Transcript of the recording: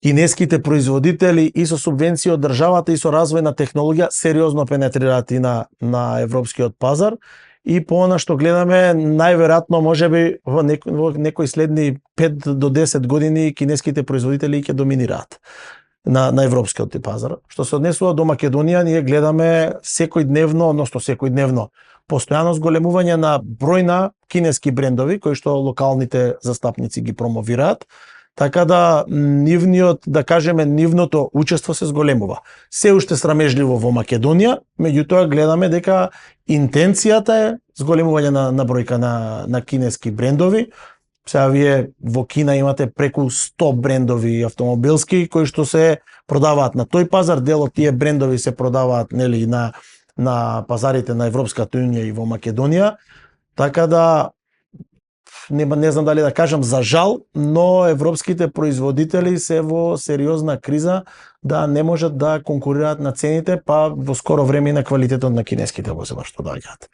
кинеските производители и со субвенции од државата и со развој на технологија сериозно пенетрираат и на европскиот пазар. И по она што гледаме, најверојатно можеби во некои следни 5 до 10 години кинеските производители ќе доминираат на европскиот пазар. Што се однесува до Македонија, ние гледаме секојдневно постојано зголемување на број на кинески брендови кои што локалните застапници ги промовираат. Така да нивното учество се зголемува. Се уште срамежливо во Македонија, меѓутоа гледаме дека интенцијата е зголемување на бројка на кинески брендови. Сега вие во Кина имате преку 100 брендови автомобилски кои што се продаваат на тој пазар, дел од тие брендови се продаваат на пазарите на Европската унија и во Македонија. Така да не знам дали да кажам за жал, но европските производители се во сериозна криза да не можат да конкурираат на цените, па во скоро време и на квалитетот на кинеските возила што доаѓаат.